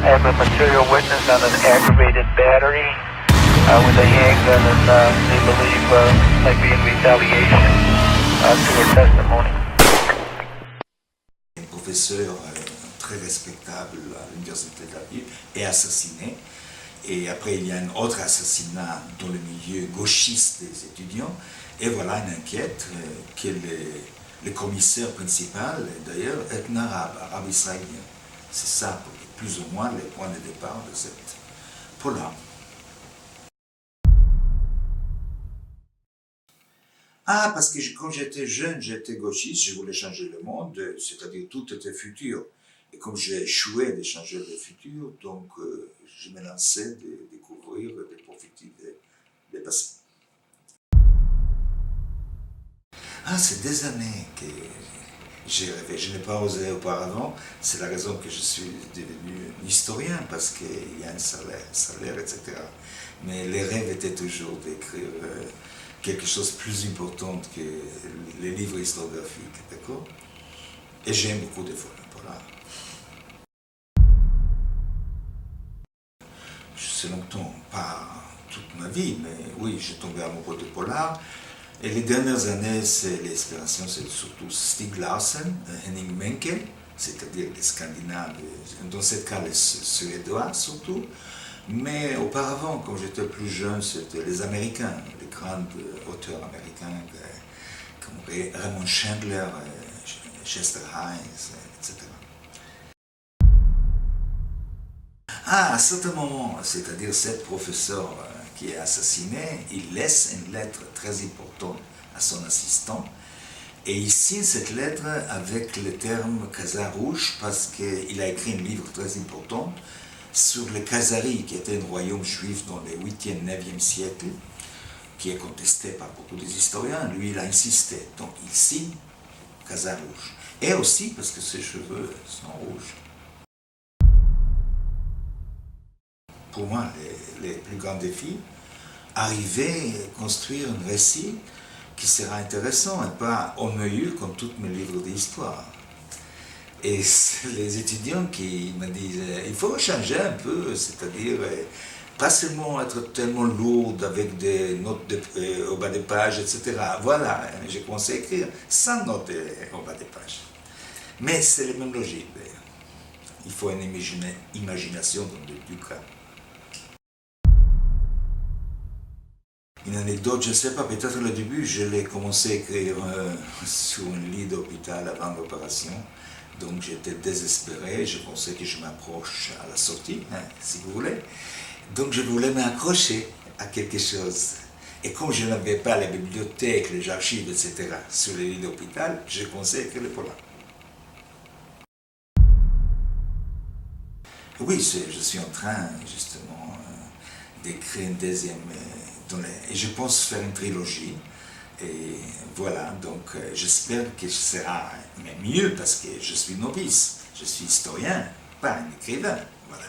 have a material witness on an aggravated battery with a handgun, and they believe might be in retaliation to her testimony. Un professeur très respectable à l'université de Lviv est assassiné. Et après, il y a un autre assassinat dans le milieu gauchiste des étudiants. Et voilà une enquête que le commissaire principal, d'ailleurs, est un arabe israélien. C'est ça, plus ou moins, le point de départ de cette polar. Ah, parce que quand j'étais jeune, j'étais gauchiste, je voulais changer le monde, c'est-à-dire tout était futur. Et comme j'ai échoué de changer le futur, donc je me lançais de découvrir, de profiter du passé. Ah, c'est des années que j'ai rêvé. Je n'ai pas osé auparavant. C'est la raison que je suis devenu historien, parce qu'il y a un salaire, etc. Mais les rêves étaient toujours d'écrire quelque chose de plus important que les livres historiographiques, d'accord? Et j'aime beaucoup de fois le polar. C'est longtemps, pas toute ma vie, mais oui, j'ai tombé amoureux de polar. Et les dernières années, c'est l'inspiration, c'est surtout Stieg Larsson, Henning Mankell, c'est-à-dire les Scandinaves, dans ce cas les Suédois surtout. Mais auparavant, quand j'étais plus jeune, c'était les Américains, les grands auteurs américains comme Raymond Chandler, Chester Himes, etc. Ah, à certain moment, c'est-à-dire cet professeur qui est assassiné, il laisse une lettre très importante à son assistant. Et il signe cette lettre avec le terme Khazar rouge parce qu'il a écrit un livre très important sur le Khazari, qui était un royaume juif dans le 8e, 9e siècle, qui est contesté par beaucoup des historiens. Lui, il a insisté. Donc, il signe Khazar rouge. Et aussi parce que ses cheveux sont rouges. Pour moi, les plus grands défis, arriver à construire un récit qui sera intéressant et pas ennuyeux comme tous mes livres d'histoire. Et les étudiants qui me disent il faut changer un peu, c'est-à-dire pas seulement être tellement lourd avec des notes au bas des pages, etc. Voilà, j'ai commencé à écrire sans notes au bas des pages. Mais c'est la même logique. Il faut une imagination dans les deux cas. Une anecdote, je ne sais pas, peut-être au début, je l'ai commencé à écrire sur un lit d'hôpital avant l'opération. Donc j'étais désespéré, je pensais que je m'approche à la sortie, si vous voulez. Donc je voulais m'accrocher à quelque chose. Et comme je n'avais pas la bibliothèque, les archives, etc. sur le lit d'hôpital, j'ai commencé à écrire le polar. Oui, je suis en train justement d'écrire une deuxième... et je pense faire une trilogie. Et voilà, donc j'espère que ce sera mieux parce que je suis novice, je suis historien, pas un écrivain. Voilà.